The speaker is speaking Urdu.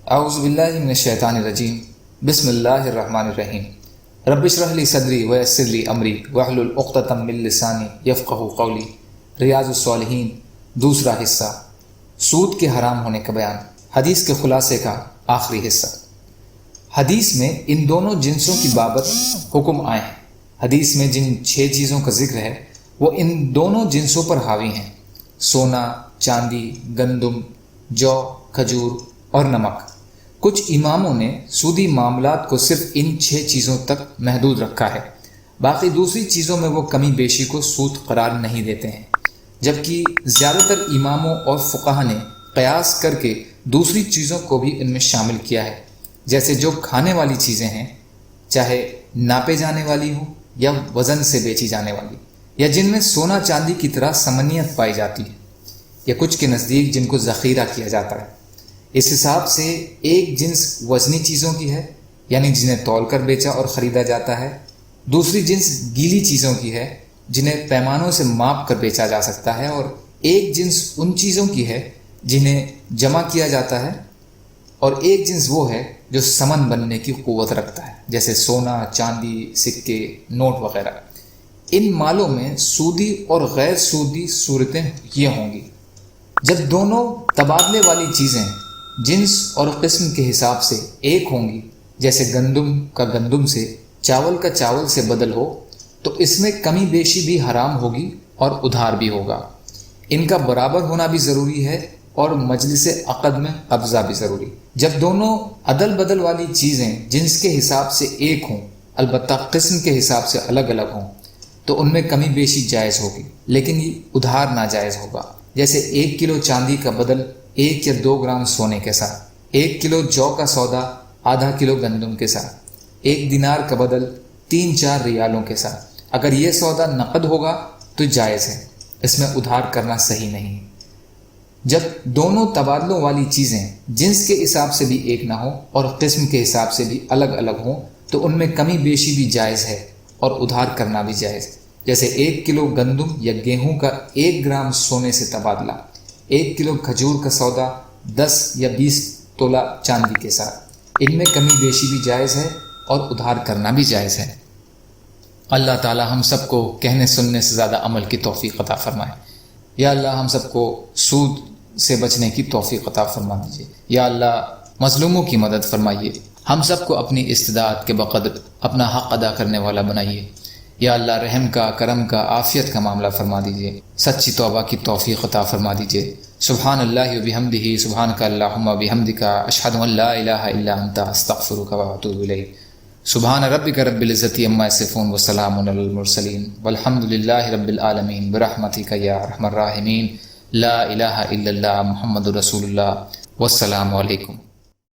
اعوذ باللہ من الشیطان الرجیم بسم اللہ الرحمن الرحیم رب اشرح لی صدری ویسر لی امری واحلل عقدۃ من لسانی یفقہوا قولی۔ ریاض الصالحین دوسرا حصہ، سود کے حرام ہونے کا بیان، حدیث کے خلاصے کا آخری حصہ۔ حدیث میں ان دونوں جنسوں کی بابت حکم آئے ہیں۔ حدیث میں جن 6 چیزوں کا ذکر ہے وہ ان دونوں جنسوں پر حاوی ہیں: سونا، چاندی، گندم، جو، کھجور اور نمک۔ کچھ اماموں نے سودی معاملات کو صرف ان 6 چیزوں تک محدود رکھا ہے، باقی دوسری چیزوں میں وہ کمی بیشی کو سود قرار نہیں دیتے ہیں، جبکہ زیادہ تر اماموں اور فقہا نے قیاس کر کے دوسری چیزوں کو بھی ان میں شامل کیا ہے، جیسے جو کھانے والی چیزیں ہیں، چاہے ناپے جانے والی ہوں یا وزن سے بیچی جانے والی، یا جن میں سونا چاندی کی طرح ثمنیت پائی جاتی ہے، یا کچھ کے نزدیک جن کو ذخیرہ کیا جاتا ہے۔ اس حساب سے ایک جنس وزنی چیزوں کی ہے، یعنی جنہیں تول کر بیچا اور خریدا جاتا ہے، دوسری جنس گیلی چیزوں کی ہے جنہیں پیمانوں سے ماپ کر بیچا جا سکتا ہے، اور ایک جنس ان چیزوں کی ہے جنہیں جمع کیا جاتا ہے، اور ایک جنس وہ ہے جو ثمن بننے کی قوت رکھتا ہے، جیسے سونا، چاندی، سکے، نوٹ وغیرہ۔ ان مالوں میں سودی اور غیر سودی صورتیں یہ ہوں گی: جب دونوں تبادلے والی چیزیں جنس اور قسم کے حساب سے ایک ہوں گی، جیسے گندم کا گندم سے، چاول کا چاول سے بدل ہو، تو اس میں کمی بیشی بھی حرام ہوگی اور ادھار بھی ہوگا۔ ان کا برابر ہونا بھی ضروری ہے اور مجلس عقد میں قبضہ بھی ضروری۔ جب دونوں عدل بدل والی چیزیں جنس کے حساب سے ایک ہوں، البتہ قسم کے حساب سے الگ الگ ہوں، تو ان میں کمی بیشی جائز ہوگی، لیکن یہ ادھار ناجائز ہوگا۔ جیسے 1 کلو چاندی کا بدل 1 یا 2 گرام سونے کے ساتھ، 1 کلو جو کا سودا آدھا کلو گندم کے ساتھ، 1 دینار کا بدل 3-4 ریالوں کے ساتھ۔ اگر یہ سودا نقد ہوگا تو جائز ہے، اس میں ادھار کرنا صحیح نہیں ہے۔ جب دونوں تبادلوں والی چیزیں جنس کے حساب سے بھی ایک نہ ہوں اور قسم کے حساب سے بھی الگ الگ ہوں، تو ان میں کمی بیشی بھی جائز ہے اور ادھار کرنا بھی جائز ہے۔ جیسے 1 کلو گندم یا گیہوں کا 1 گرام سونے سے تبادلہ، 1 کلو کھجور کا سودا 10 یا 20 تولہ چاندی کے ساتھ۔ ان میں کمی بیشی بھی جائز ہے اور ادھار کرنا بھی جائز ہے۔ اللہ تعالی ہم سب کو کہنے سننے سے زیادہ عمل کی توفیق عطا فرمائے۔ یا اللہ ہم سب کو سود سے بچنے کی توفیق عطا فرما دیجیے۔ یا اللہ مظلوموں کی مدد فرمائیے، ہم سب کو اپنی استطاعت کے بقدر اپنا حق ادا کرنے والا بنائیے۔ یا اللہ رحم کا، کرم کا، عافیت کا معاملہ فرما دیجیے، سچی توبہ کی توفیق عطا فرما دیجیے۔ سبحان اللہ و بحمدہ، سبحانک اللہم و بحمدک، اشہد ان لا الہ الا انت، استغفرک و اتوب الیک۔ سبحان ربک رب العزۃ عما یصفون وسلام علی المرسلین والحمد للہ رب العالمین، برحمتک یا ارحم الراحمین، لا الہ الا اللہ، محمد رسول اللہ، والسلام علیکم۔